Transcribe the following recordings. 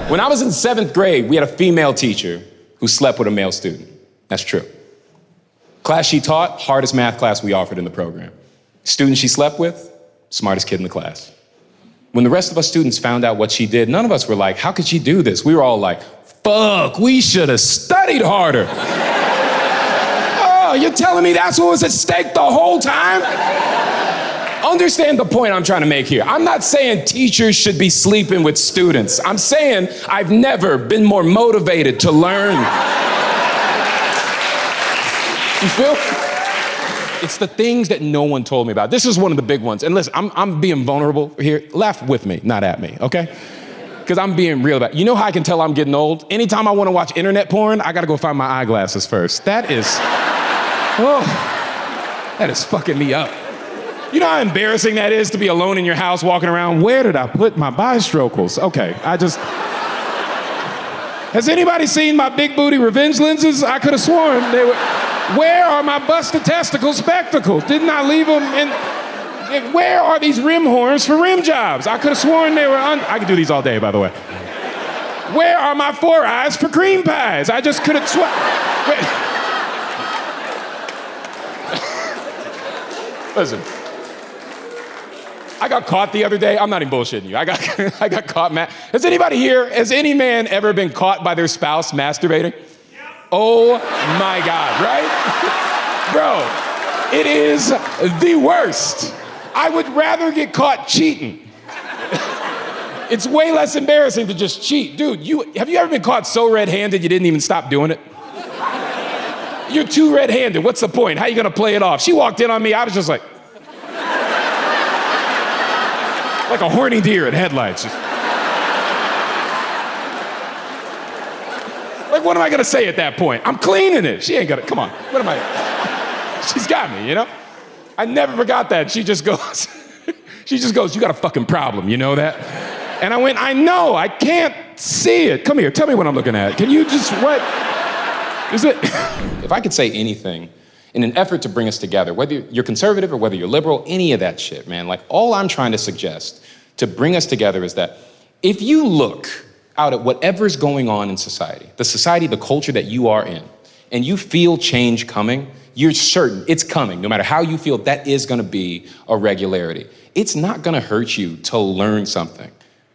When I was in 7th grade, we had a female teacher who slept with a male student. That's true. Class she taught, hardest math class we offered in the program. Student she slept with, smartest kid in the class. When the rest of us students found out what she did, none of us were like, how could she do this? We were all like, fuck, we should have studied harder. Oh, you're telling me that's what was at stake the whole time? Understand the point I'm trying to make here. I'm not saying teachers should be sleeping with students. I'm saying I've never been more motivated to learn. You feel? It's the things that no one told me about. This is one of the big ones. And listen, I'm being vulnerable here. Laugh with me, not at me, okay? Because I'm being real about it. You know how I can tell I'm getting old? Anytime I want to watch internet porn, I gotta go find my eyeglasses first. That is fucking me up. You know how embarrassing that is to be alone in your house walking around? Where did I put my bistrocals? Okay, Has anybody seen my big booty revenge lenses? I could have sworn they were. Where are my busted testicle spectacles? Didn't I leave them in? Where are these rim horns for rim jobs? I could have sworn they were I could do these all day, by the way. Where are my 4 eyes for cream pies? I just could have sworn. Listen. I got caught the other day. I'm not even bullshitting you. I got caught, man. Has any man ever been caught by their spouse masturbating? Oh my God, right? Bro, it is the worst. I would rather get caught cheating. It's way less embarrassing to just cheat. Dude, have you ever been caught so red-handed you didn't even stop doing it? You're too red-handed. What's the point? How are you gonna play it off? She walked in on me, I was just like a horny deer in headlights. Just. Like, what am I gonna say at that point? I'm cleaning it. She ain't gonna, come on. What am I? She's got me, you know? I never forgot that. She just goes, you got a fucking problem, you know that? And I went, I know, I can't see it. Come here, tell me what I'm looking at. Can you just, what is it? If I could say anything in an effort to bring us together, whether you're conservative or whether you're liberal, any of that shit, man, like all I'm trying to suggest to bring us together is that if you look out at whatever's going on in society, the culture that you are in, and you feel change coming, you're certain it's coming. No matter how you feel, that is gonna be a regularity. It's not gonna hurt you to learn something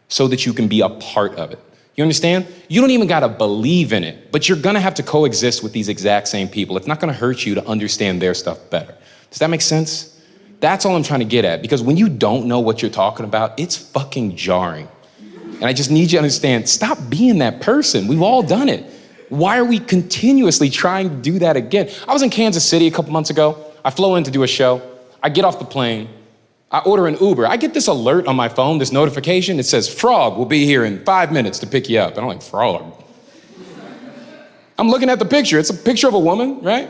so that you can be a part of it. You understand? You don't even gotta believe in it, but you're gonna have to coexist with these exact same people. It's not gonna hurt you to understand their stuff better. Does that make sense? That's all I'm trying to get at, because when you don't know what you're talking about, it's fucking jarring. And I just need you to understand, stop being that person. We've all done it. Why are we continuously trying to do that again? I was in Kansas City a couple months ago. I flew in to do a show. I get off the plane. I order an Uber. I get this alert on my phone, this notification. It says, Frog will be here in 5 minutes to pick you up. And I'm like, Frog? I'm looking at the picture. It's a picture of a woman, right?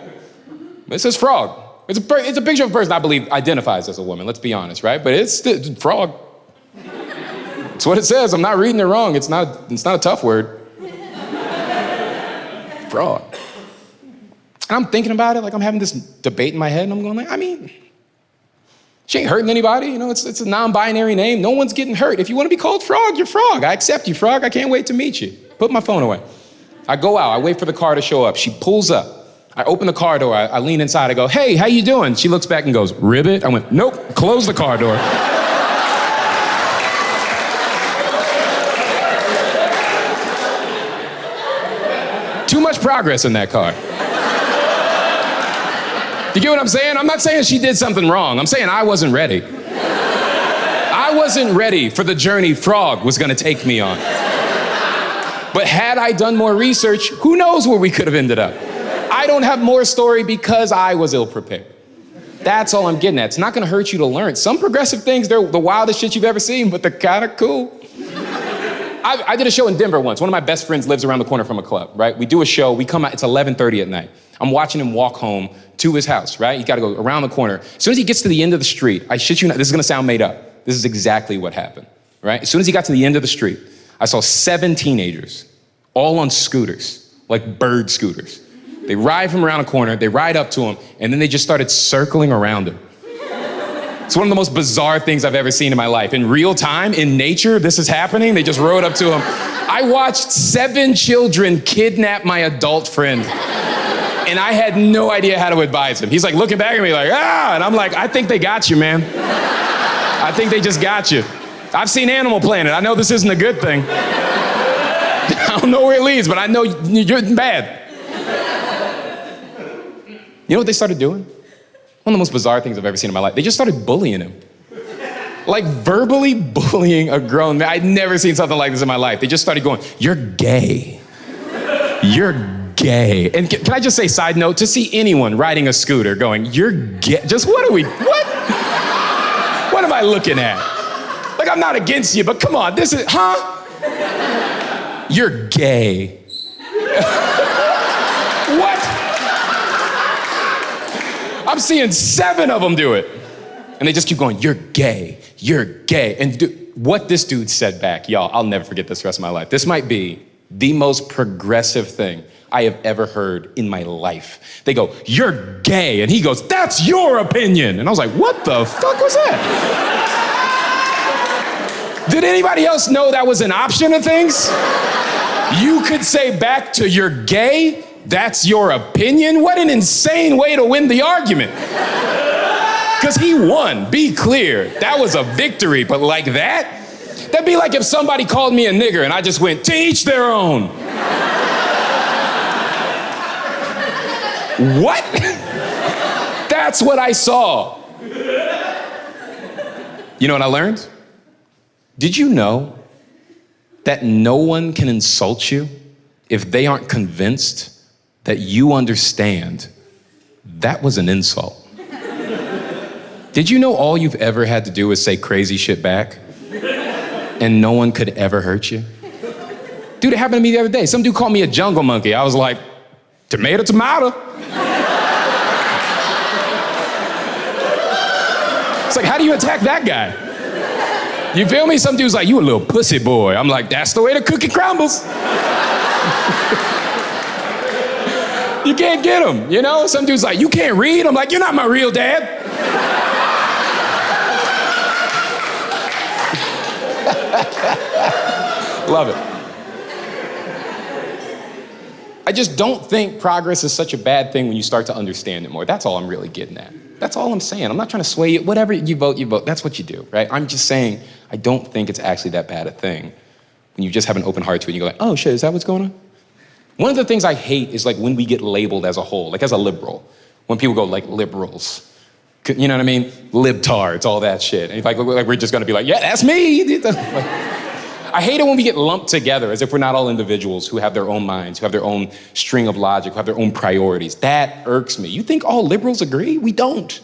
It says Frog. It's a picture of a person I believe identifies as a woman, let's be honest, right? But it's Frog. It's what it says. I'm not reading it wrong. It's not a tough word. Frog. And I'm thinking about it, like I'm having this debate in my head, and I'm going like, I mean, she ain't hurting anybody, you know, it's a non-binary name. No one's getting hurt. If you want to be called Frog, you're Frog. I accept you, Frog. I can't wait to meet you. Put my phone away. I go out, I wait for the car to show up. She pulls up. I open the car door, I lean inside, I go, hey, how you doing? She looks back and goes, ribbit? I went, nope, close the car door. Too much progress in that car. Do you get what I'm saying? I'm not saying she did something wrong. I'm saying I wasn't ready. I wasn't ready for the journey Frog was gonna take me on. But had I done more research, who knows where we could have ended up? I don't have more story because I was ill-prepared. That's all I'm getting at. It's not gonna hurt you to learn. Some progressive things, they're the wildest shit you've ever seen, but they're kinda cool. I did a show in Denver once. One of my best friends lives around the corner from a club, right? We do a show, we come out, it's 11:30 at night. I'm watching him walk home to his house, right? He's gotta go around the corner. As soon as he gets to the end of the street, I shit you not, this is gonna sound made up. This is exactly what happened, right? As soon as he got to the end of the street, I saw 7 teenagers, all on scooters, like bird scooters. They ride from around the corner, they ride up to him, and then they just started circling around him. It's one of the most bizarre things I've ever seen in my life. In real time, in nature, this is happening. They just rode up to him. I watched 7 children kidnap my adult friend. And I had no idea how to advise him. He's like looking back at me like, and I'm like, I think they got you, man. I think they just got you. I've seen Animal Planet. I know this isn't a good thing. I don't know where it leads, but I know you're bad. You know what they started doing? One of the most bizarre things I've ever seen in my life. They just started bullying him. Like verbally bullying a grown man. I'd never seen something like this in my life. They just started going, you're gay. You're gay. And can I just say, side note, to see anyone riding a scooter going, you're gay, just what? What am I looking at? Like, I'm not against you, but come on, this is, You're gay. What? I'm seeing 7 of them do it. And they just keep going, you're gay, you're gay. And what this dude said back, y'all, I'll never forget this the rest of my life. This might be the most progressive thing I have ever heard in my life. They go, you're gay. And he goes, that's your opinion. And I was like, what the fuck was that? Did anybody else know that was an option of things? You could say back to you're gay, that's your opinion? What an insane way to win the argument. Because he won, be clear. That was a victory, but like that? That'd be like if somebody called me a nigger and I just went, to each their own. What? That's what I saw. You know what I learned? Did you know that no one can insult you if they aren't convinced that you understand that was an insult? Did you know all you've ever had to do is say crazy shit back and no one could ever hurt you? Dude, it happened to me the other day. Some dude called me a jungle monkey. I was like, tomato, tomato. It's like, how do you attack that guy? You feel me? Some dude's like, you a little pussy boy. I'm like, that's the way the cookie crumbles. You can't get him, you know? Some dude's like, you can't read? I'm like, you're not my real dad. Love it. I just don't think progress is such a bad thing when you start to understand it more. That's all I'm really getting at. That's all I'm saying. I'm not trying to sway you. Whatever you vote. That's what you do, right? I'm just saying I don't think it's actually that bad a thing when you just have an open heart to it and you go like, oh shit, is that what's going on? One of the things I hate is like when we get labeled as a whole, like as a liberal. When people go like liberals. You know what I mean? Libtards, all that shit. And like we're just gonna be like, yeah, that's me. I hate it when we get lumped together as if we're not all individuals who have their own minds, who have their own string of logic, who have their own priorities. That irks me. You think all liberals agree? We don't.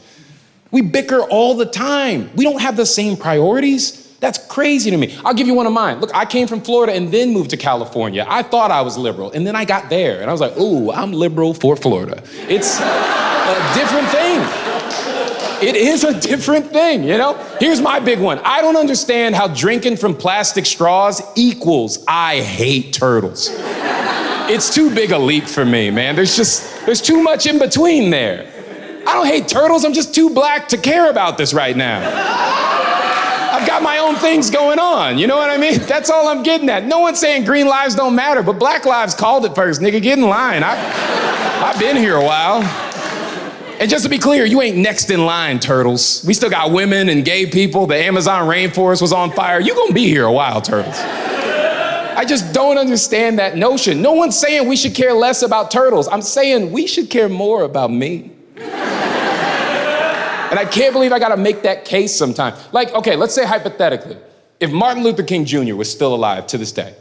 We bicker all the time. We don't have the same priorities. That's crazy to me. I'll give you one of mine. Look, I came from Florida and then moved to California. I thought I was liberal, and then I got there, and I was like, ooh, I'm liberal for Florida. It's a different thing. It is a different thing, you know? Here's my big one. I don't understand how drinking from plastic straws equals I hate turtles. It's too big a leap for me, man. There's too much in between there. I don't hate turtles, I'm just too black to care about this right now. I've got my own things going on, you know what I mean? That's all I'm getting at. No one's saying green lives don't matter, but black lives called it first. Nigga, get in line. I've been here a while. And just to be clear, you ain't next in line, turtles. We still got women and gay people. The Amazon rainforest was on fire. You gonna be here a while, turtles. I just don't understand that notion. No one's saying we should care less about turtles. I'm saying we should care more about me. And I can't believe I gotta make that case sometime. Like, okay, let's say hypothetically, if Martin Luther King Jr. was still alive to this day,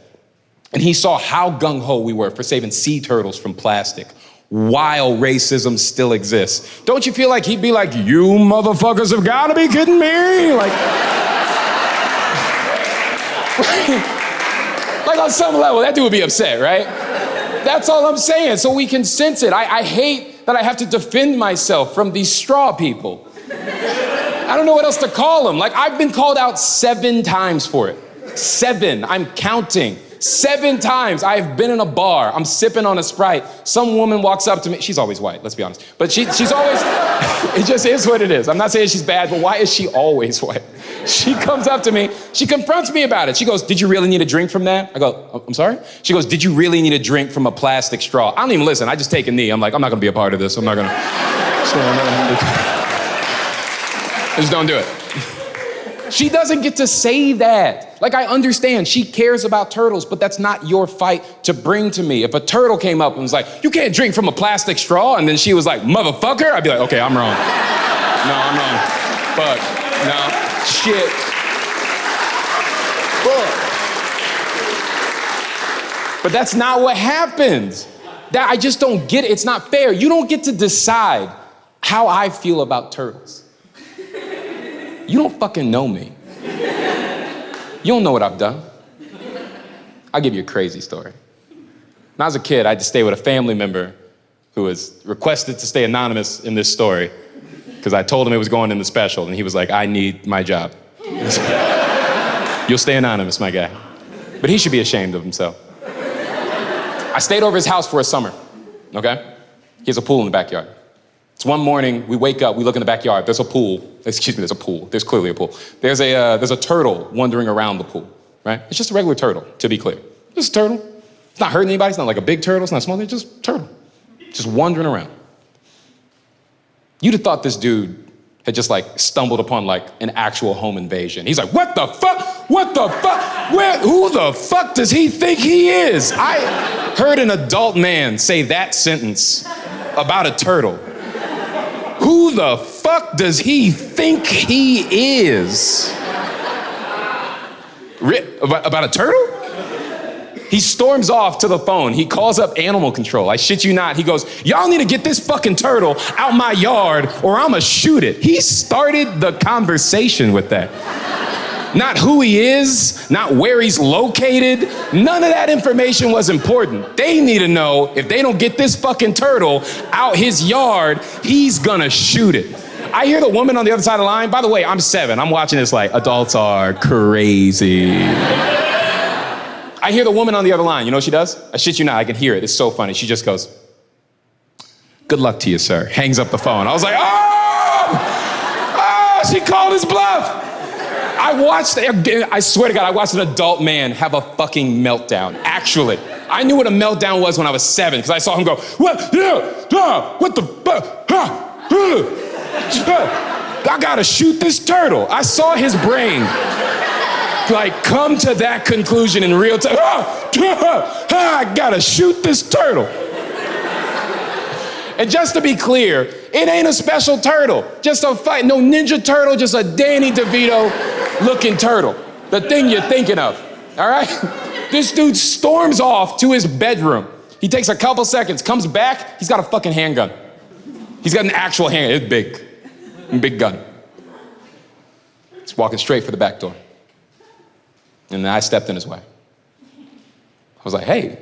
and he saw how gung-ho we were for saving sea turtles from plastic, while racism still exists. Don't you feel like he'd be like, you motherfuckers have gotta be kidding me? Like on some level, that dude would be upset, right? That's all I'm saying, so we can sense it. I hate that I have to defend myself from these straw people. I don't know what else to call them. Like, I've been called out 7 times for it. 7, I'm counting. 7 times I've been in a bar, I'm sipping on a Sprite, some woman walks up to me, she's always white, let's be honest, but she's always, it just is what it is. I'm not saying she's bad, but why is she always white? She comes up to me, she confronts me about it. She goes, did you really need a drink from that? I go, I'm sorry? She goes, did you really need a drink from a plastic straw? I don't even listen, I just take a knee. I'm like, I'm not gonna be a part of this. I'm not gonna, just don't do it. She doesn't get to say that. Like, I understand she cares about turtles, but that's not your fight to bring to me. If a turtle came up and was like, you can't drink from a plastic straw, and then she was like, motherfucker, I'd be like, okay, I'm wrong. No, I'm wrong. Fuck, no, shit. Fuck. But that's not what happens. That I just don't get it. It's not fair. You don't get to decide how I feel about turtles. You don't fucking know me. You don't know what I've done. I'll give you a crazy story. When I was a kid, I had to stay with a family member who was requested to stay anonymous in this story because I told him it was going in the special, and he was like, I need my job. You'll stay anonymous, my guy. But he should be ashamed of himself. I stayed over his house for a summer, okay? He has a pool in the backyard. It's one morning, we wake up, we look in the backyard, there's a pool. Excuse me, there's a pool. There's clearly a pool. There's a turtle wandering around the pool, right? It's just a regular turtle, to be clear. Just a turtle. It's not hurting anybody, it's not like a big turtle, it's not small, it's just a turtle. Just wandering around. You'd have thought this dude had just like stumbled upon like an actual home invasion. He's like, what the fuck? What the fuck? Who the fuck does he think he is? I heard an adult man say that sentence about a turtle. Who the fuck does he think he is? About a turtle? He storms off to the phone. He calls up animal control. I shit you not. He goes, y'all need to get this fucking turtle out my yard or I'ma shoot it. He started the conversation with that. Not who he is, not where he's located. None of that information was important. They need to know if they don't get this fucking turtle out his yard, he's gonna shoot it. I hear the woman on the other side of the line. By the way, I'm 7. I'm watching this like, adults are crazy. I hear the woman on the other line. You know what she does? I shit you not, I can hear it. It's so funny. She just goes, good luck to you, sir. Hangs up the phone. I was like, oh, she called his bluff. I swear to God, I watched an adult man have a fucking meltdown. Actually, I knew what a meltdown was when I was 7 because I saw him go, what? Yeah, what the fuck? I gotta shoot this turtle. I saw his brain like come to that conclusion in real time. I gotta shoot this turtle. And just to be clear, it ain't a special turtle. Just a fight, no Ninja Turtle, just a Danny DeVito looking turtle. The thing you're thinking of, all right? This dude storms off to his bedroom. He takes a couple seconds, comes back, he's got a fucking handgun. He's got an actual handgun, it's big. Big gun. He's walking straight for the back door. And then I stepped in his way. I was like, hey.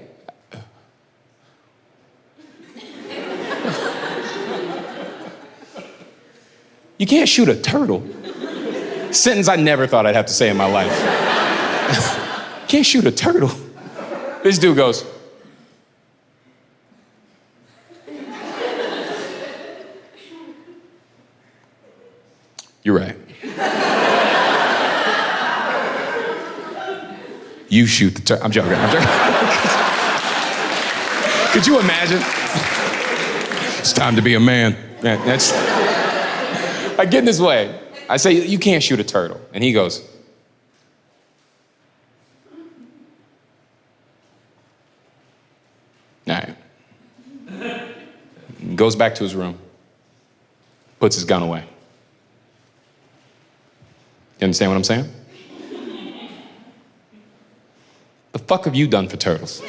You can't shoot a turtle. Sentence I never thought I'd have to say in my life. Can't shoot a turtle. This dude goes, you're right. You shoot the turtle. I'm joking. Could you imagine? It's time to be a man. I get in his way. I say, you can't shoot a turtle. And he goes, all right. Goes back to his room, puts his gun away. You understand what I'm saying? The fuck have you done for turtles?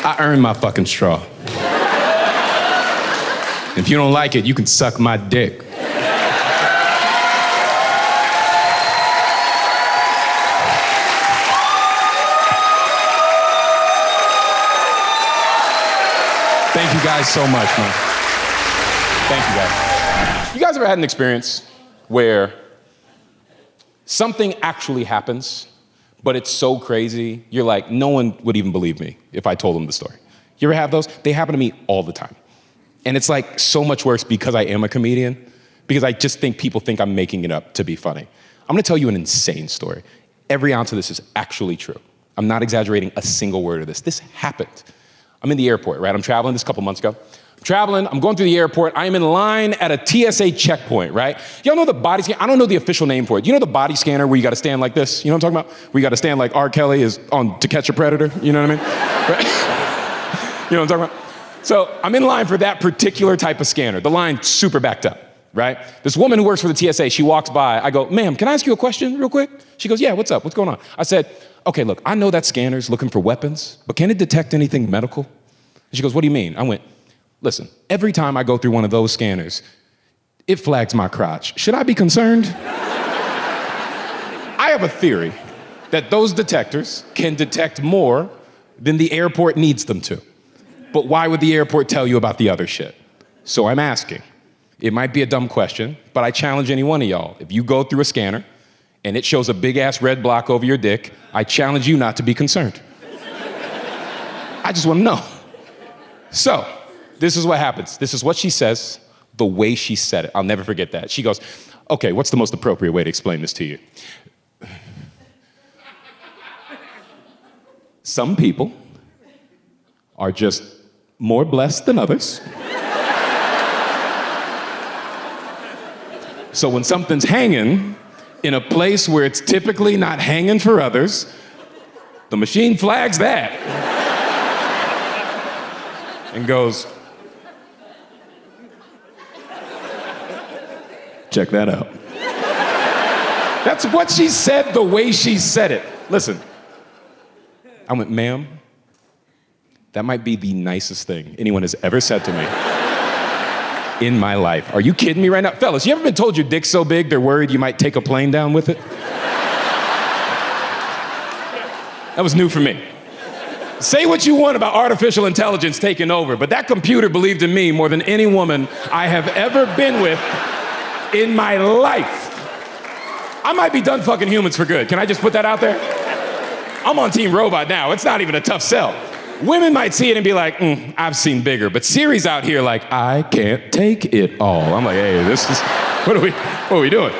I earned my fucking straw. If you don't like it, you can suck my dick. Thank you guys so much, man. Thank you guys. You guys ever had an experience where something actually happens, but it's so crazy, you're like, no one would even believe me if I told them the story? You ever have those? They happen to me all the time. And it's like so much worse because I am a comedian, because I just think people think I'm making it up to be funny. I'm gonna tell you an insane story. Every ounce of this is actually true. I'm not exaggerating a single word of this. This happened. I'm in the airport, right? I'm traveling this a couple months ago. I'm going through the airport. I am in line at a TSA checkpoint, right? Y'all know the body scan? I don't know the official name for it. You know the body scanner where you gotta stand like this? You know what I'm talking about? Where you gotta stand like R. Kelly is on To Catch a Predator? You know what I mean? Right? You know what I'm talking about? So I'm in line for that particular type of scanner. The line's super backed up, right? This woman who works for the TSA, she walks by. I go, ma'am, can I ask you a question real quick? She goes, yeah, what's up? What's going on? I said, okay, look, I know that scanner's looking for weapons, but can it detect anything medical? And she goes, what do you mean? I went, listen, every time I go through one of those scanners, it flags my crotch. Should I be concerned? I have a theory that those detectors can detect more than the airport needs them to. But why would the airport tell you about the other shit? So I'm asking. It might be a dumb question, but I challenge any one of y'all. If you go through a scanner and it shows a big-ass red block over your dick, I challenge you not to be concerned. I just want to know. So, this is what happens. This is what she says, the way she said it. I'll never forget that. She goes, okay, what's the most appropriate way to explain this to you? Some people are just more blessed than others. So when something's hanging in a place where it's typically not hanging for others, the machine flags that and goes, check that out. That's what she said, the way she said it. Listen, I went, ma'am, that might be the nicest thing anyone has ever said to me in my life. Are you kidding me right now? Fellas, you ever been told your dick's so big they're worried you might take a plane down with it? That was new for me. Say what you want about artificial intelligence taking over, but that computer believed in me more than any woman I have ever been with in my life. I might be done fucking humans for good. Can I just put that out there? I'm on Team Robot now. It's not even a tough sell. Women might see it and be like, I've seen bigger. But Siri's out here like, I can't take it all. I'm like, hey, what are we doing?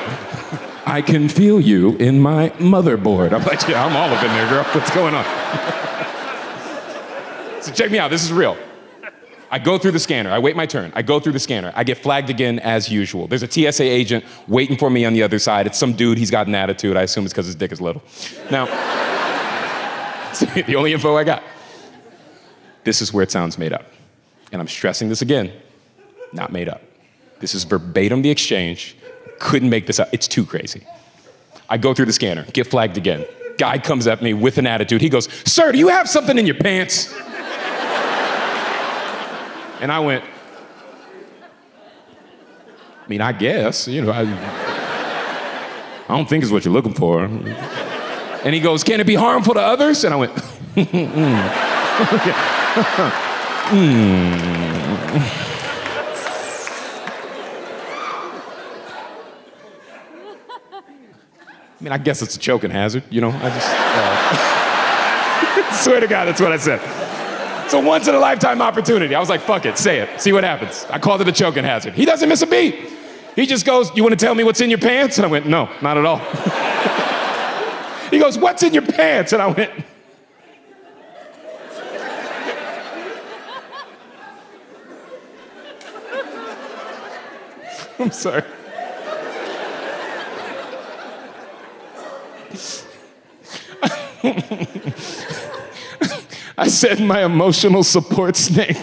I can feel you in my motherboard. I'm like, yeah, I'm all up in there, girl. What's going on? So check me out, this is real. I go through the scanner, I wait my turn. I go through the scanner, I get flagged again as usual. There's a TSA agent waiting for me on the other side. It's some dude, he's got an attitude. I assume it's because his dick is little. Now, it's the only info I got. This is where it sounds made up. And I'm stressing this again, not made up. This is verbatim the exchange. Couldn't make this up, it's too crazy. I go through the scanner, get flagged again. Guy comes at me with an attitude. He goes, sir, do you have something in your pants? And I went, I mean, I guess, you know, I don't think it's what you're looking for. And he goes, can it be harmful to others? And I went, I mean, I guess it's a choking hazard, you know? I just, swear to God, that's what I said. It's a once-in-a-lifetime opportunity. I was like, fuck it, say it, see what happens. I called it a choking hazard. He doesn't miss a beat. He just goes, you want to tell me what's in your pants? And I went, no, not at all. He goes, what's in your pants? And I went, I'm sorry. I said my emotional support snake.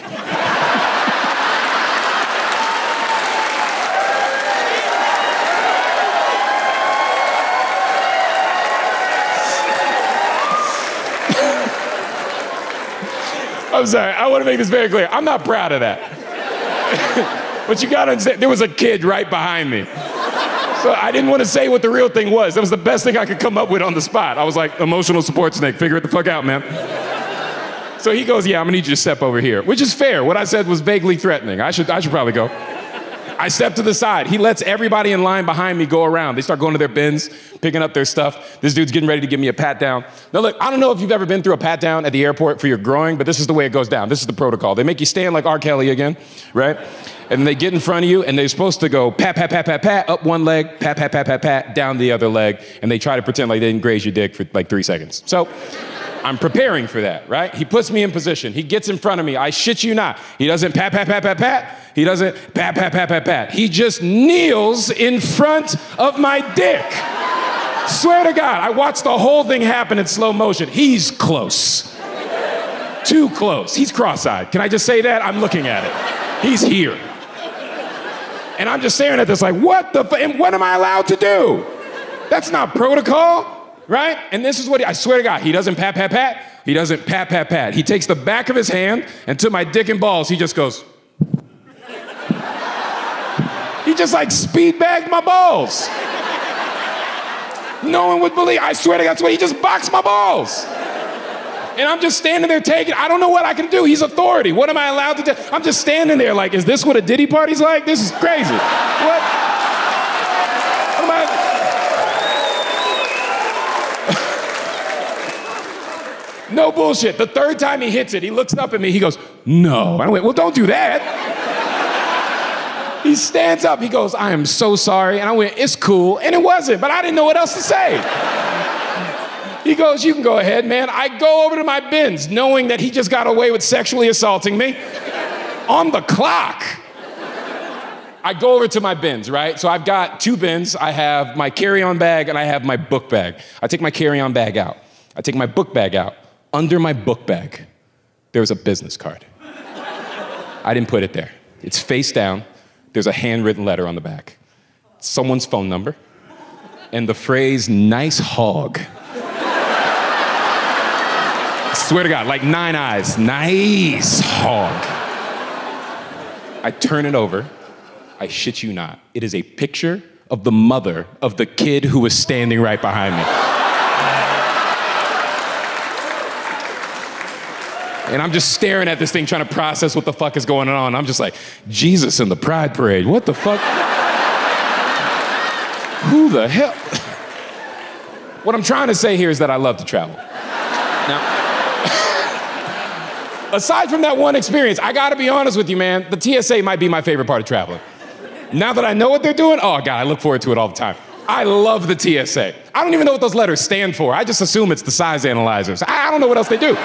I'm sorry, I want to make this very clear. I'm not proud of that. But you gotta understand, there was a kid right behind me. So I didn't want to say what the real thing was. That was the best thing I could come up with on the spot. I was like, emotional support snake, figure it the fuck out, man. So he goes, yeah, I'm gonna need you to step over here, which is fair. What I said was vaguely threatening. I should probably go. I step to the side. He lets everybody in line behind me go around. They start going to their bins, picking up their stuff. This dude's getting ready to give me a pat down. Now look, I don't know if you've ever been through a pat down at the airport for your groin, but this is the way it goes down. This is the protocol. They make you stand like R. Kelly again, right? And they get in front of you, and they're supposed to go pat, pat, pat, pat, pat, up one leg, pat, pat, pat, pat, pat, down the other leg, and they try to pretend like they didn't graze your dick for like 3 seconds. So I'm preparing for that, right? He puts me in position. He gets in front of me. I shit you not. He doesn't pat, pat, pat, pat, pat. He doesn't pat, pat, pat, pat, pat. He just kneels in front of my dick. Swear to God, I watched the whole thing happen in slow motion. He's close. Too close. He's cross-eyed. Can I just say that? I'm looking at it. He's here. And I'm just staring at this like, what am I allowed to do? That's not protocol, right? And this is what I swear to God, he doesn't pat, pat, pat. He doesn't pat, pat, pat. He takes the back of his hand and to my dick and balls, he just goes. He just like speed bagged my balls. No one would believe, I swear to God, that's why he just boxed my balls. And I'm just standing there taking, I don't know what I can do. He's authority. What am I allowed to do? I'm just standing there like, is this what a Diddy party's like? This is crazy. What am I? No bullshit. The third time he hits it, he looks up at me, he goes, no. I went, well, don't do that. He stands up, he goes, I am so sorry. And I went, it's cool. And it wasn't, but I didn't know what else to say. He goes, you can go ahead, man. I go over to my bins, knowing that he just got away with sexually assaulting me. On the clock. I go over to my bins, right? So I've got 2 bins. I have my carry-on bag and I have my book bag. I take my carry-on bag out. I take my book bag out. Under my book bag, there's a business card. I didn't put it there. It's face down. There's a handwritten letter on the back. Someone's phone number and the phrase, nice hog. Swear to God, like 9 eyes, nice hog. I turn it over, I shit you not. It is a picture of the mother of the kid who was standing right behind me. And I'm just staring at this thing, trying to process what the fuck is going on. I'm just like, Jesus in the Pride Parade, what the fuck? Who the hell? What I'm trying to say here is that I love to travel. Now, aside from that one experience, I gotta be honest with you, man, the TSA might be my favorite part of traveling. Now that I know what they're doing, oh God, I look forward to it all the time. I love the TSA. I don't even know what those letters stand for. I just assume it's the size analyzers. I don't know what else they do.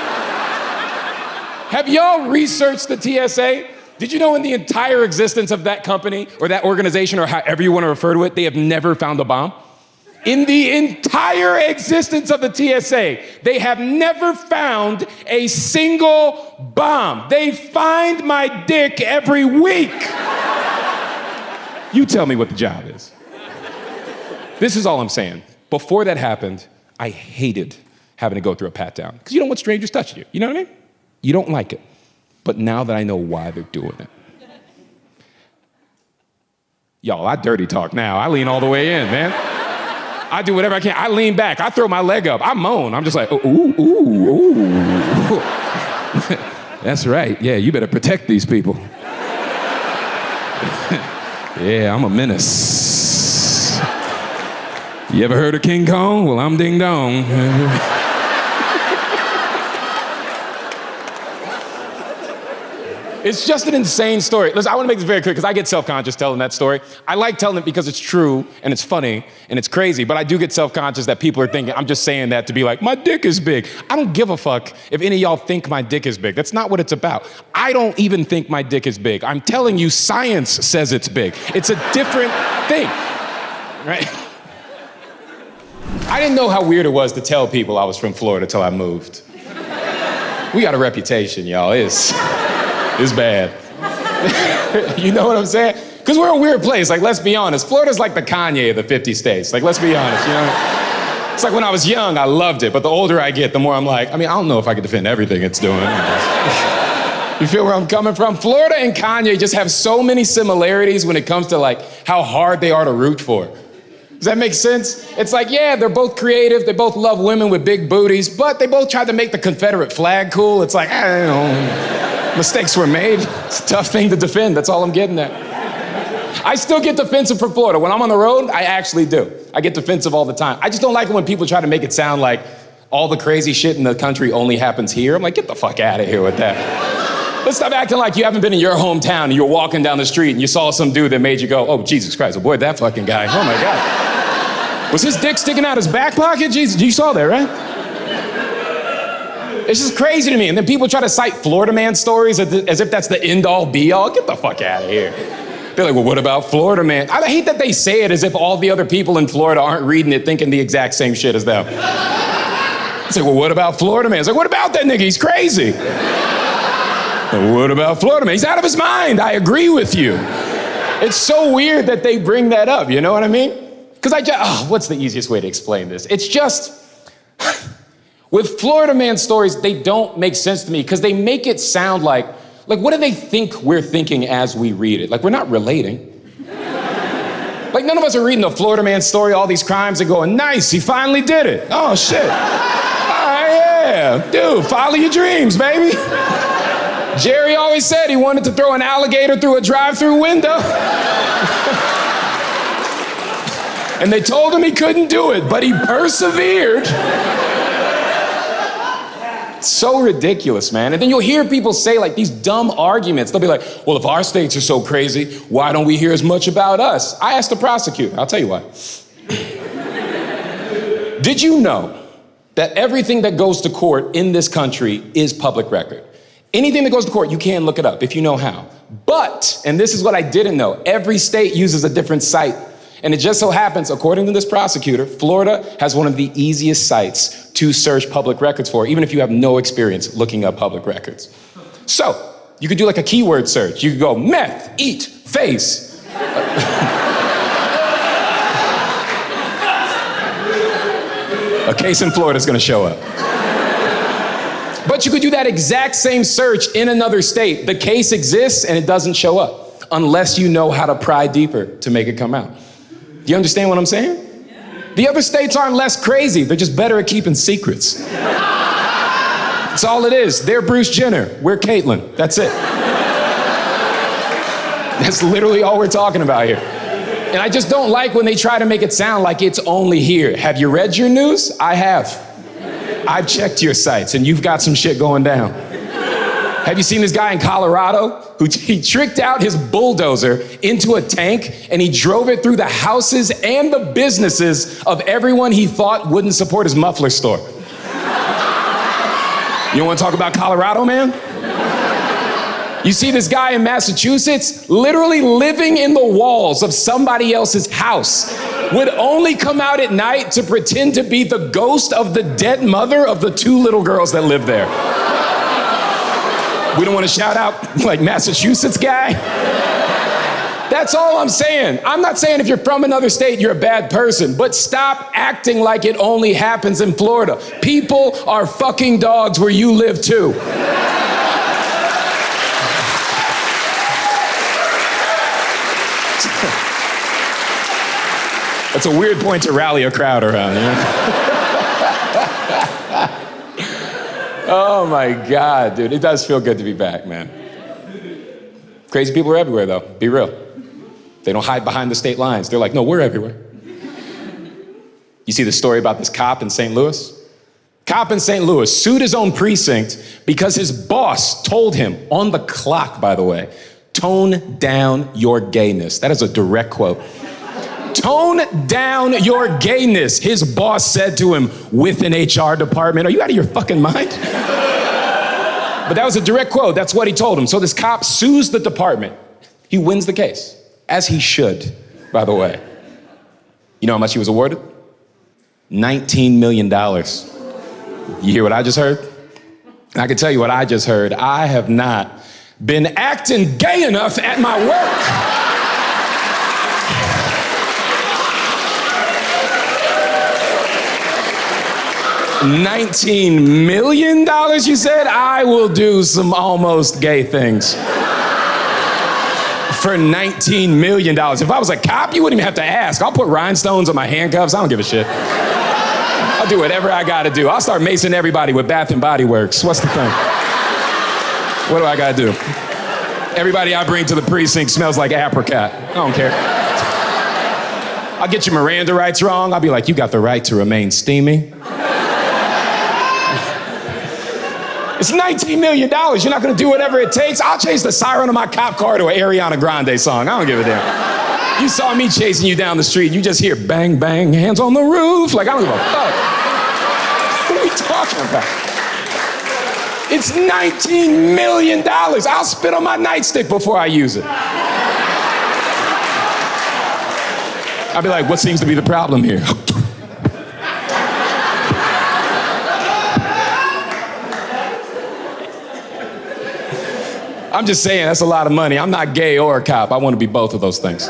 Have y'all researched the TSA? Did you know in the entire existence of that company or that organization or however you want to refer to it, they have never found a bomb? In the entire existence of the TSA, they have never found a single bomb. They find my dick every week. You tell me what the job is. This is all I'm saying. Before that happened, I hated having to go through a pat down because you don't want strangers touching you. You know what I mean? You don't like it. But now that I know why they're doing it. Y'all, I dirty talk now. I lean all the way in, man. I do whatever I can. I lean back. I throw my leg up. I moan. I'm just like, ooh, ooh, ooh. That's right. Yeah, you better protect these people. Yeah, I'm a menace. You ever heard of King Kong? Well, I'm Ding Dong. It's just an insane story. Listen, I want to make this very clear because I get self-conscious telling that story. I like telling it because it's true and it's funny and it's crazy, but I do get self-conscious that people are thinking I'm just saying that to be like, my dick is big. I don't give a fuck if any of y'all think my dick is big. That's not what it's about. I don't even think my dick is big. I'm telling you, science says it's big. It's a different thing, right? I didn't know how weird it was to tell people I was from Florida till I moved. We got a reputation, y'all. It's bad. You know what I'm saying? Because we're a weird place. Like, let's be honest. Florida's like the Kanye of the 50 states. Like, let's be honest, you know? It's like when I was young, I loved it. But the older I get, the more I'm like, I don't know if I can defend everything it's doing. You feel where I'm coming from? Florida and Kanye just have so many similarities when it comes to like how hard they are to root for. Does that make sense? It's like, yeah, they're both creative. They both love women with big booties, but they both tried to make the Confederate flag cool. It's like, I don't know, mistakes were made. It's a tough thing to defend. That's all I'm getting at. I still get defensive for Florida. When I'm on the road, I actually do. I get defensive all the time. I just don't like it when people try to make it sound like all the crazy shit in the country only happens here. I'm like, get the fuck out of here with that. Let's stop acting like you haven't been in your hometown and you're walking down the street and you saw some dude that made you go, oh, Jesus Christ, avoid that fucking guy. Oh my God. Was his dick sticking out his back pocket? Jesus, you saw that, right? It's just crazy to me. And then people try to cite Florida man stories as if that's the end all be all. Get the fuck out of here. They're like, well, what about Florida man? I hate that they say it as if all the other people in Florida aren't reading it thinking the exact same shit as them. It's like, well, what about Florida man? It's like, what about that nigga? He's crazy. Well, what about Florida man? He's out of his mind. I agree with you. It's so weird that they bring that up, you know what I mean? Because what's the easiest way to explain this? It's just, with Florida man stories, they don't make sense to me because they make it sound like what do they think we're thinking as we read it? Like, we're not relating. Like, none of us are reading the Florida man story, all these crimes, and going, nice, he finally did it. Oh, shit. Yeah, dude, follow your dreams, baby. Jerry always said he wanted to throw an alligator through a drive-through window. And they told him he couldn't do it, but he persevered. It's so ridiculous, man. And then you'll hear people say like these dumb arguments. They'll be like, well, if our states are so crazy, why don't we hear as much about us? I asked the prosecutor. I'll tell you why. Did you know that everything that goes to court in this country is public record? Anything that goes to court, you can look it up if you know how. But, and this is what I didn't know, every state uses a different site. And it just so happens, according to this prosecutor, Florida has one of the easiest sites to search public records for, even if you have no experience looking up public records. So, you could do like a keyword search. You could go, meth, eat, face. A case in Florida is gonna show up. But you could do that exact same search in another state. The case exists and it doesn't show up unless you know how to pry deeper to make it come out. Do you understand what I'm saying? Yeah. The other states aren't less crazy. They're just better at keeping secrets. That's all it is. They're Bruce Jenner. We're Caitlyn. That's it. That's literally all we're talking about here. And I just don't like when they try to make it sound like it's only here. Have you read your news? I have. I've checked your sites and you've got some shit going down. Have you seen this guy in Colorado who he tricked out his bulldozer into a tank and he drove it through the houses and the businesses of everyone he thought wouldn't support his muffler store? You don't want to talk about Colorado, man? You see this guy in Massachusetts literally living in the walls of somebody else's house, would only come out at night to pretend to be the ghost of the dead mother of the 2 little girls that live there. We don't want to shout out like Massachusetts guy. That's all I'm saying. I'm not saying if you're from another state, you're a bad person, but stop acting like it only happens in Florida. People are fucking dogs where you live too. That's a weird point to rally a crowd around, you know? Oh my God, dude. It does feel good to be back, man. Crazy people are everywhere, though. Be real. They don't hide behind the state lines. They're like, no, we're everywhere. You see the story about this cop in St. Louis? Cop in St. Louis sued his own precinct because his boss told him, on the clock, by the way, tone down your gayness. That is a direct quote. Tone down your gayness, his boss said to him with an HR department. Are you out of your fucking mind? But that was a direct quote. That's what he told him. So this cop sues the department. He wins the case, as he should, by the way. You know how much he was awarded? $19 million. You hear what I just heard? I can tell you what I just heard. I have not been acting gay enough at my work. $19 million, you said? I will do some almost gay things For $19 million. If I was a cop, you wouldn't even have to ask. I'll put rhinestones on my handcuffs. I don't give a shit. I'll do whatever I gotta do. I'll start macing everybody with Bath and Body Works. What's the thing? What do I gotta do? Everybody I bring to the precinct smells like apricot. I don't care. I'll get your Miranda rights wrong. I'll be like, you got the right to remain steamy. It's $19 million. You're not gonna do whatever it takes. I'll chase the siren of my cop car to an Ariana Grande song. I don't give a damn. You saw me chasing you down the street. You just hear bang, bang, hands on the roof. Like, I don't give a fuck. What are we talking about? It's $19 million. I'll spit on my nightstick before I use it. I'll be like, what seems to be the problem here? I'm just saying, that's a lot of money. I'm not gay or a cop. I want to be both of those things.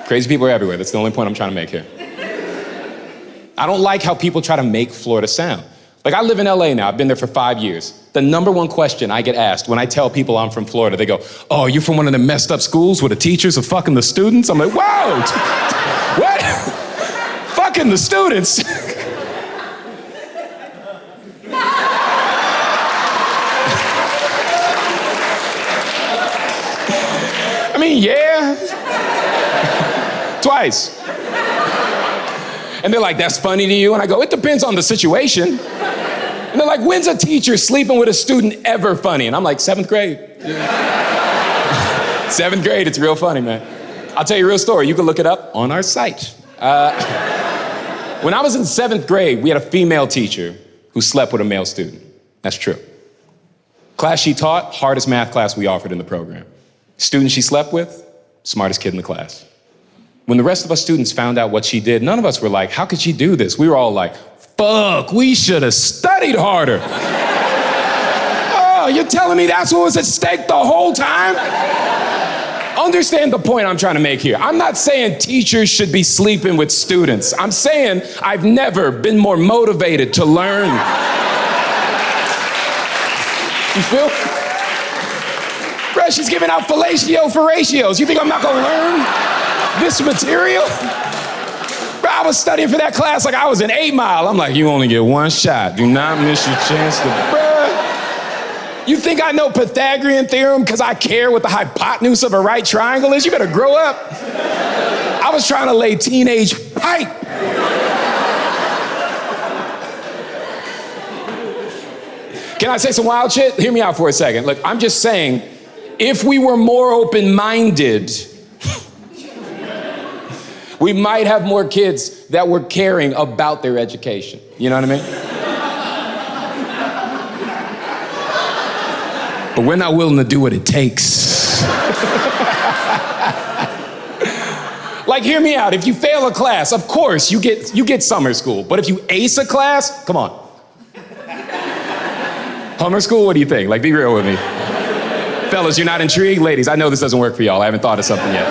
Crazy people are everywhere. That's the only point I'm trying to make here. I don't like how people try to make Florida sound. Like, I live in LA now. I've been there for 5 years. The number one question I get asked when I tell people I'm from Florida, they go, oh, are you from one of the messed up schools where the teachers are fucking the students? I'm like, whoa! What? Fucking the students? I mean, yeah. Twice. And they're like, that's funny to you? And I go, it depends on the situation. And they're like, when's a teacher sleeping with a student ever funny? And I'm like, 7th grade. Yeah. 7th grade, it's real funny, man. I'll tell you a real story. You can look it up on our site. When I was in 7th grade, we had a female teacher who slept with a male student. That's true. Class she taught, hardest math class we offered in the program. Student she slept with, smartest kid in the class. When the rest of us students found out what she did, none of us were like, how could she do this? We were all like, fuck, we should have studied harder. Oh, you're telling me that's what was at stake the whole time? Understand the point I'm trying to make here. I'm not saying teachers should be sleeping with students. I'm saying I've never been more motivated to learn. You feel? Bruh, she's giving out fellatio for ratios. You think I'm not gonna learn this material? Bro, I was studying for that class like I was in 8 Mile. I'm like, you only get one shot. Do not miss your chance to, bruh. You think I know Pythagorean theorem because I care what the hypotenuse of a right triangle is? You better grow up. I was trying to lay teenage pipe. Can I say some wild shit? Hear me out for a second. Look, I'm just saying, if we were more open-minded, we might have more kids that were caring about their education. You know what I mean? But we're not willing to do what it takes. Like, hear me out. If you fail a class, of course, you get summer school. But if you ace a class, come on. Summer school, what do you think? Like, be real with me. Fellas, you're not intrigued? Ladies, I know this doesn't work for y'all. I haven't thought of something yet.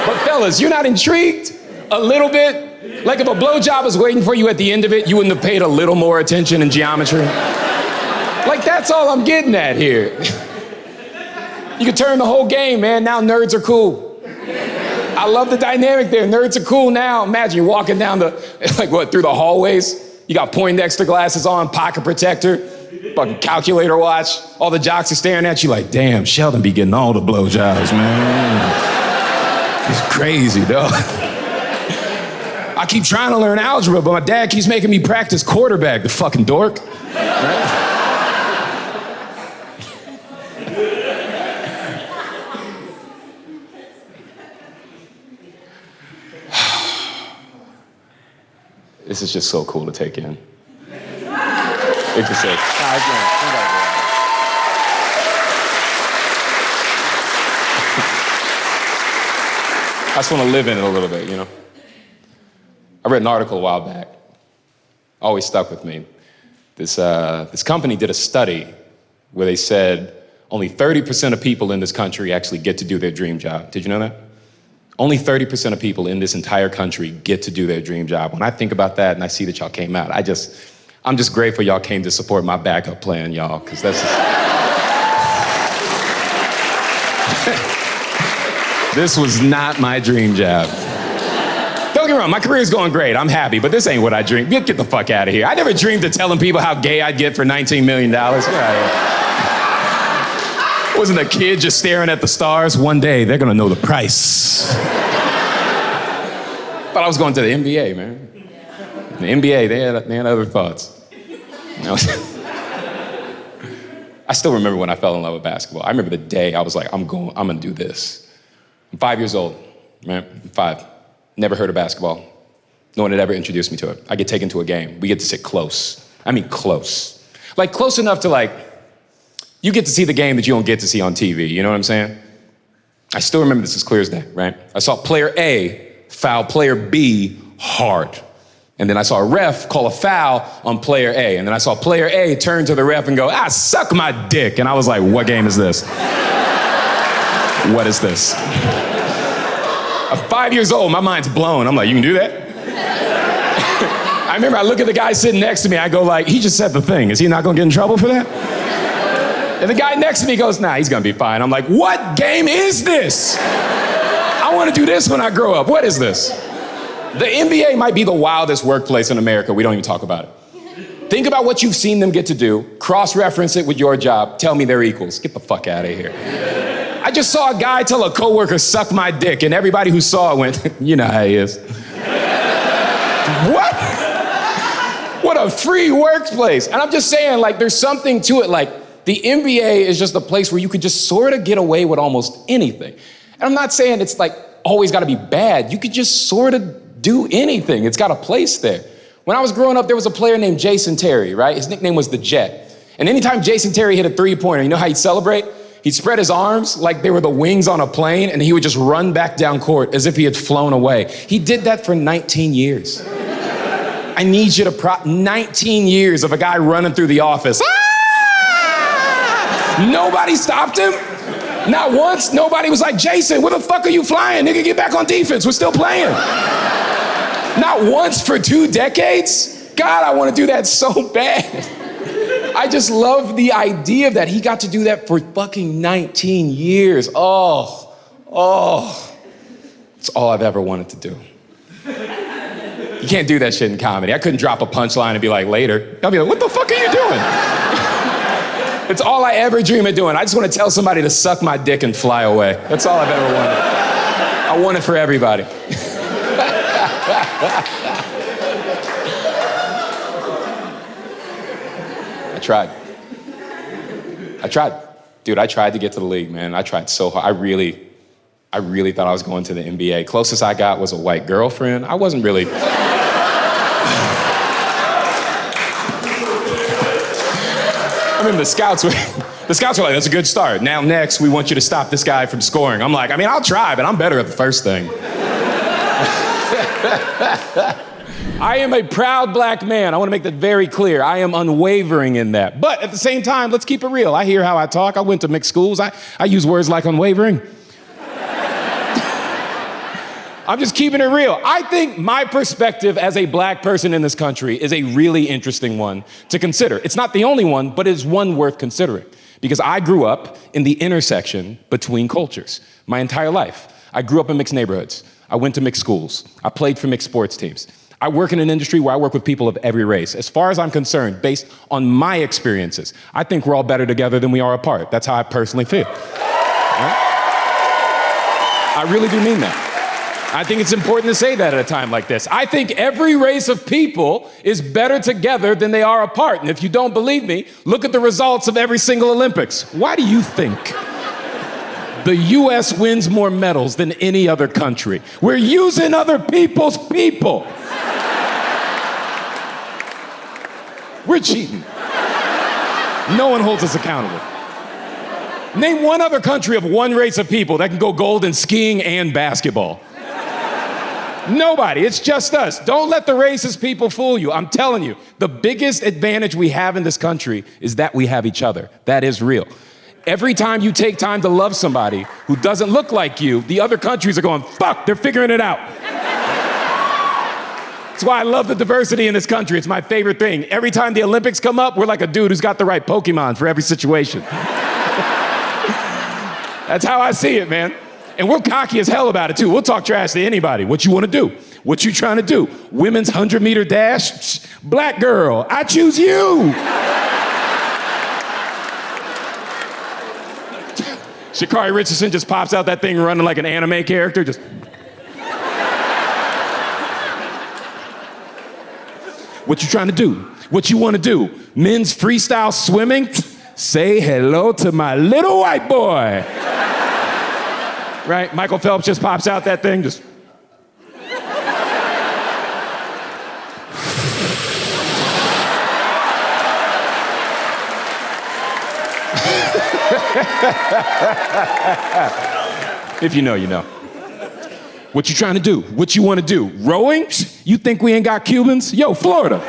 But fellas, you're not intrigued? A little bit? Like, if a blowjob was waiting for you at the end of it, you wouldn't have paid a little more attention in geometry? Like, that's all I'm getting at here. You could turn the whole game, man. Now nerds are cool. I love the dynamic there. Nerds are cool now. Imagine you're walking down through the hallways. You got Poindexter glasses on, pocket protector, fucking calculator watch. All the jocks are staring at you like, damn, Sheldon be getting all the blowjobs, man. It's crazy, dog. I keep trying to learn algebra, but my dad keeps making me practice quarterback, the fucking dork. Right? This is just so cool to take in. It's just sick. I just want to live in it a little bit, you know? I read an article a while back. Always stuck with me. This company did a study where they said only 30% of people in this country actually get to do their dream job. Did you know that? Only 30% of people in this entire country get to do their dream job. When I think about that and I see that y'all came out, I'm just grateful y'all came to support my backup plan, y'all, because that's just... This was not my dream job. Don't get me wrong, my career's going great. I'm happy, but this ain't what I dreamed. Get the fuck out of here. I never dreamed of telling people how gay I'd get for $19 million. Get out of here. Wasn't a kid just staring at the stars. One day, they're gonna know the price. But I was going to the NBA, man. The NBA, they had other thoughts. I still remember when I fell in love with basketball. I remember the day I was like, I'm gonna do this. I'm 5 years old, right? I'm 5. Never heard of basketball. No one had ever introduced me to it. I get taken to a game. We get to sit close. I mean close. Like close enough to like, you get to see the game that you don't get to see on TV, you know what I'm saying? I still remember this as clear as day, right? I saw player A foul player B hard. And then I saw a ref call a foul on player A. And then I saw player A turn to the ref and go, suck my dick. And I was like, what game is this? What is this? I'm 5 years old, my mind's blown. I'm like, you can do that? I remember I look at the guy sitting next to me, I go like, he just said the thing. Is he not gonna get in trouble for that? And the guy next to me goes, nah, he's gonna be fine. I'm like, what game is this? I wanna do this when I grow up. What is this? The NBA might be the wildest workplace in America. We don't even talk about it. Think about what you've seen them get to do, cross-reference it with your job, tell me they're equals. Get the fuck out of here. I just saw a guy tell a coworker, suck my dick, and everybody who saw it went, you know how he is. What? What a free workplace. And I'm just saying, like, there's something to it. Like, the NBA is just a place where you could just sort of get away with almost anything. And I'm not saying it's, like, always got to be bad. You could just sort of do anything. It's got a place there. When I was growing up, there was a player named Jason Terry, right? His nickname was the Jet. And anytime Jason Terry hit a three-pointer, you know how he'd celebrate? He'd spread his arms like they were the wings on a plane, and he would just run back down court as if he had flown away. He did that for 19 years. I need you to 19 years of a guy running through the office. Nobody stopped him. Not once. Nobody was like, Jason, where the fuck are you flying? Nigga, get back on defense. We're still playing. Not once for 2 decades. God, I want to do that so bad. I just love the idea of that. He got to do that for fucking 19 years. Oh. It's all I've ever wanted to do. You can't do that shit in comedy. I couldn't drop a punchline and be like, later. I'll be like, what the fuck are you doing? It's all I ever dream of doing. I just want to tell somebody to suck my dick and fly away. That's all I've ever wanted. I want it for everybody. I tried. Dude, I tried to get to the league, man. I tried so hard. I really thought I was going to the NBA. Closest I got was a white girlfriend. I wasn't really... I mean, the scouts were like, that's a good start. Now next, we want you to stop this guy from scoring. I'm like, I'll try, but I'm better at the first thing. I am a proud black man. I want to make that very clear. I am unwavering in that. But at the same time, let's keep it real. I hear how I talk. I went to mixed schools. I use words like unwavering. I'm just keeping it real. I think my perspective as a black person in this country is a really interesting one to consider. It's not the only one, but it's one worth considering. Because I grew up in the intersection between cultures my entire life. I grew up in mixed neighborhoods. I went to mixed schools. I played for mixed sports teams. I work in an industry where I work with people of every race. As far as I'm concerned, based on my experiences, I think we're all better together than we are apart. That's how I personally feel. Right? I really do mean that. I think it's important to say that at a time like this. I think every race of people is better together than they are apart. And if you don't believe me, look at the results of every single Olympics. Why do you think the US wins more medals than any other country? We're using other people's people. We're cheating. No one holds us accountable. Name one other country of one race of people that can go gold in skiing and basketball. Nobody, it's just us. Don't let the racist people fool you. I'm telling you, the biggest advantage we have in this country is that we have each other. That is real. Every time you take time to love somebody who doesn't look like you, the other countries are going, fuck, they're figuring it out. That's why I love the diversity in this country. It's my favorite thing. Every time the Olympics come up, we're like a dude who's got the right Pokemon for every situation. That's how I see it, man. And we're cocky as hell about it, too. We'll talk trash to anybody. What you want to do? What you trying to do? Women's 100-meter dash? Black girl, I choose you. Sha'Carri Richardson just pops out that thing running like an anime character, just... What you trying to do? What you want to do? Men's freestyle swimming? Say hello to my little white boy. Right? Michael Phelps just pops out that thing, just... If you know, you know. What you trying to do? What you want to do? Rowing? You think we ain't got Cubans? Yo, Florida.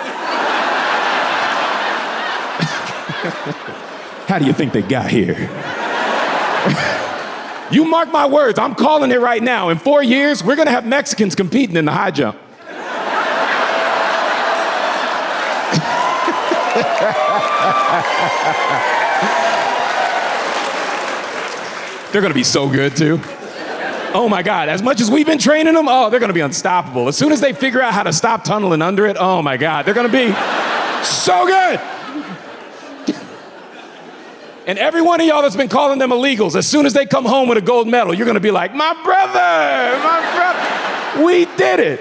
How do you think they got here? You mark my words, I'm calling it right now. In 4 years, we're gonna have Mexicans competing in the high jump. They're gonna be so good too. Oh my God, as much as we've been training them, oh, they're gonna be unstoppable. As soon as they figure out how to stop tunneling under it, oh my God, they're gonna be so good. And every one of y'all that's been calling them illegals, as soon as they come home with a gold medal, you're gonna be like, my brother, we did it.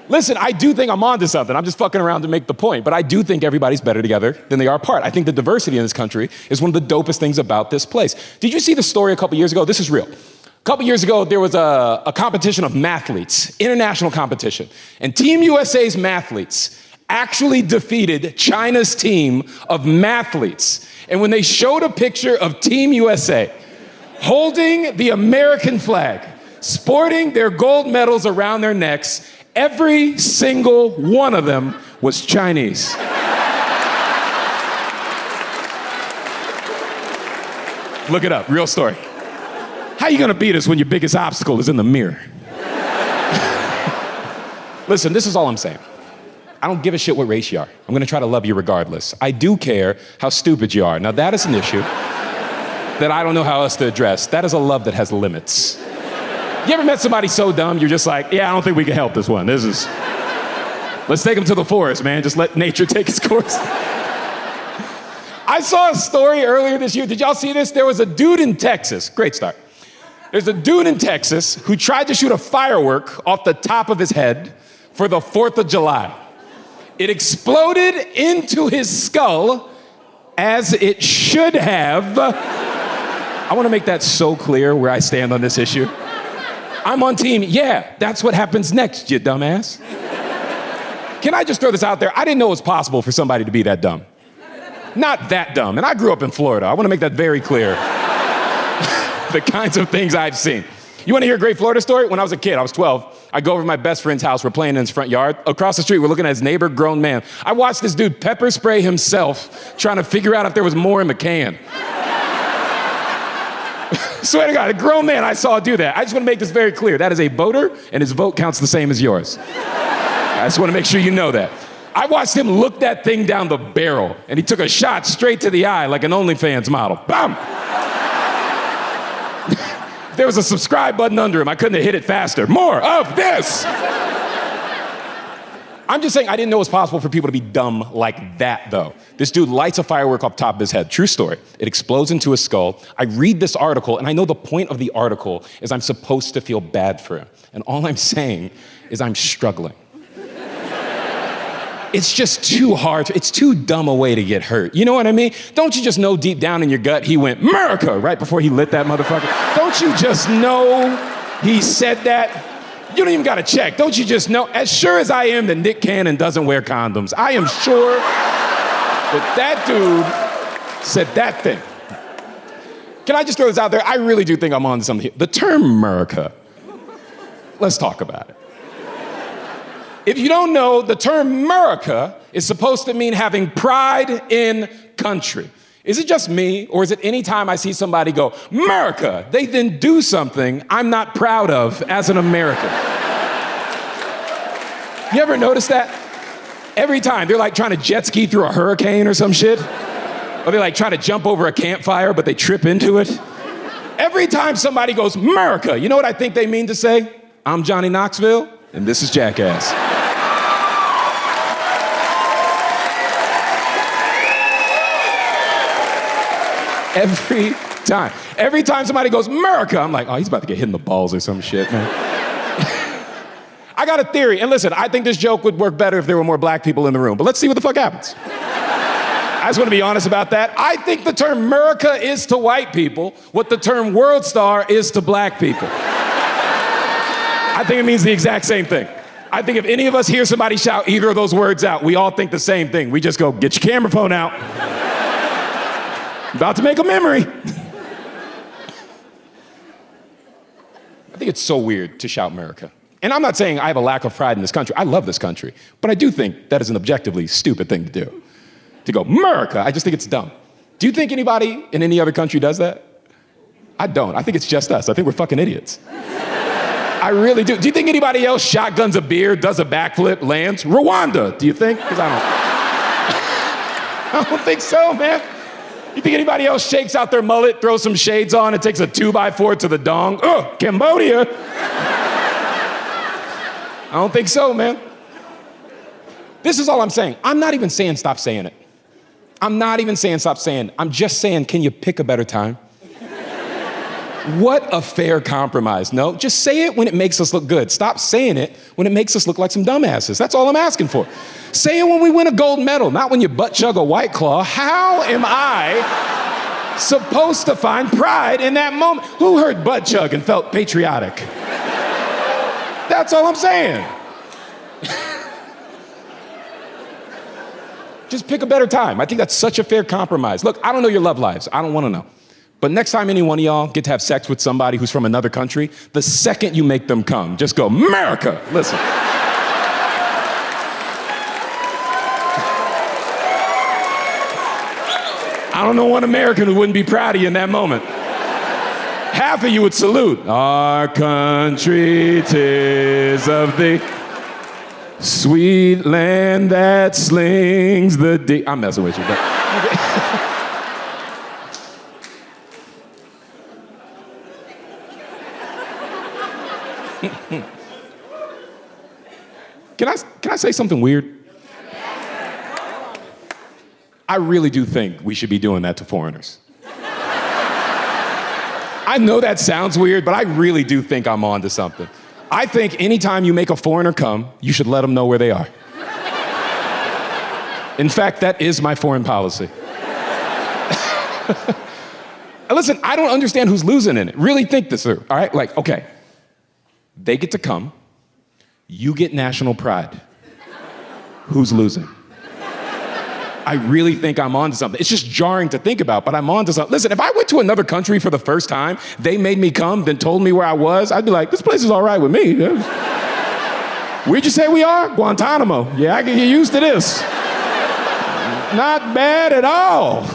Listen, I do think I'm onto something. I'm just fucking around to make the point, but I do think everybody's better together than they are apart. I think the diversity in this country is one of the dopest things about this place. Did you see the story a couple years ago? This is real. A couple years ago, there was a competition of mathletes, international competition, and Team USA's mathletes actually defeated China's team of mathletes. And when they showed a picture of Team USA holding the American flag, sporting their gold medals around their necks, every single one of them was Chinese. Look it up, real story. How you gonna beat us when your biggest obstacle is in the mirror? Listen, this is all I'm saying. I don't give a shit what race you are. I'm gonna try to love you regardless. I do care how stupid you are. Now that is an issue that I don't know how else to address. That is a love that has limits. You ever met somebody so dumb, you're just like, yeah, I don't think we can help this one. Let's take them to the forest, man. Just let nature take its course. I saw a story earlier this year. Did y'all see this? There was a dude in Texas. Great start. There's a dude in Texas who tried to shoot a firework off the top of his head for the 4th of July. It exploded into his skull as it should have. I want to make that so clear where I stand on this issue. I'm on team, yeah, that's what happens next, you dumbass. Can I just throw this out there? I didn't know it was possible for somebody to be that dumb. Not that dumb, and I grew up in Florida. I want to make that very clear. The kinds of things I've seen. You want to hear a great Florida story? When I was a kid, I was 12, I go over to my best friend's house, we're playing in his front yard. Across the street, we're looking at his neighbor, grown man. I watched this dude pepper spray himself, trying to figure out if there was more in the can. Swear to God, a grown man I saw do that. I just want to make this very clear. That is a voter, and his vote counts the same as yours. I just want to make sure you know that. I watched him look that thing down the barrel, and he took a shot straight to the eye like an OnlyFans model. Bam! There was a subscribe button under him. I couldn't have hit it faster. More of this! I'm just saying I didn't know it was possible for people to be dumb like that, though. This dude lights a firework off top of his head. True story. It explodes into his skull. I read this article, and I know the point of the article is I'm supposed to feel bad for him. And all I'm saying is I'm struggling. It's just too hard. It's too dumb a way to get hurt. You know what I mean? Don't you just know deep down in your gut he went, America, right before he lit that motherfucker? Don't you just know he said that? You don't even gotta check. Don't you just know? As sure as I am that Nick Cannon doesn't wear condoms, I am sure that dude said that thing. Can I just throw this out there? I really do think I'm on to something here. The term America, let's talk about it. If you don't know, the term America is supposed to mean having pride in country. Is it just me, or is it any time I see somebody go, America, they then do something I'm not proud of as an American? You ever notice that? Every time, they're like trying to jet ski through a hurricane or some shit. Or they like try to jump over a campfire, but they trip into it. Every time somebody goes, America, you know what I think they mean to say? I'm Johnny Knoxville, and this is Jackass. Every time. Every time somebody goes, America, I'm like, oh, he's about to get hit in the balls or some shit, man. I got a theory, and listen, I think this joke would work better if there were more black people in the room, but let's see what the fuck happens. I just want to be honest about that. I think the term America is to white people what the term world star is to black people. I think it means the exact same thing. I think if any of us hear somebody shout either of those words out, we all think the same thing. We just go, get your camera phone out. About to make a memory. I think it's so weird to shout America. And I'm not saying I have a lack of pride in this country. I love this country. But I do think that is an objectively stupid thing to do. To go, America, I just think it's dumb. Do you think anybody in any other country does that? I don't. I think it's just us. I think we're fucking idiots. I really do. Do you think anybody else shotguns a beer, does a backflip, lands? Rwanda, do you think? Because I don't think so, man. You think anybody else shakes out their mullet, throws some shades on, and takes a 2x4 to the dong? Oh, Cambodia. I don't think so, man. This is all I'm saying. I'm not even saying stop saying it. I'm not even saying stop saying it. I'm just saying, can you pick a better time? What a fair compromise. No, just say it when it makes us look good. Stop saying it when it makes us look like some dumbasses. That's all I'm asking for. Say it when we win a gold medal, not when you butt chug a White Claw. How am I supposed to find pride in that moment? Who heard butt chug and felt patriotic? That's all I'm saying. Just pick a better time. I think that's such a fair compromise. Look, I don't know your love lives. I don't want to know. But next time any one of y'all get to have sex with somebody who's from another country, the second you make them come, just go, America. Listen. I don't know one American who wouldn't be proud of you in that moment. Half of you would salute. Our country, 'tis of thee. Sweet land that slings the deep. I'm messing with you, but. Can I say something weird? I really do think we should be doing that to foreigners. I know that sounds weird, but I really do think I'm on to something. I think anytime you make a foreigner come, you should let them know where they are. In fact, that is my foreign policy. Listen, I don't understand who's losing in it. Really think this through, all right? Like, okay, they get to come, you get national pride. Who's losing? I really think I'm onto something. It's just jarring to think about, but I'm onto something. Listen, if I went to another country for the first time, they made me come, then told me where I was, I'd be like, this place is all right with me. Where'd you say we are? Guantanamo. Yeah, I can get used to this. Not bad at all.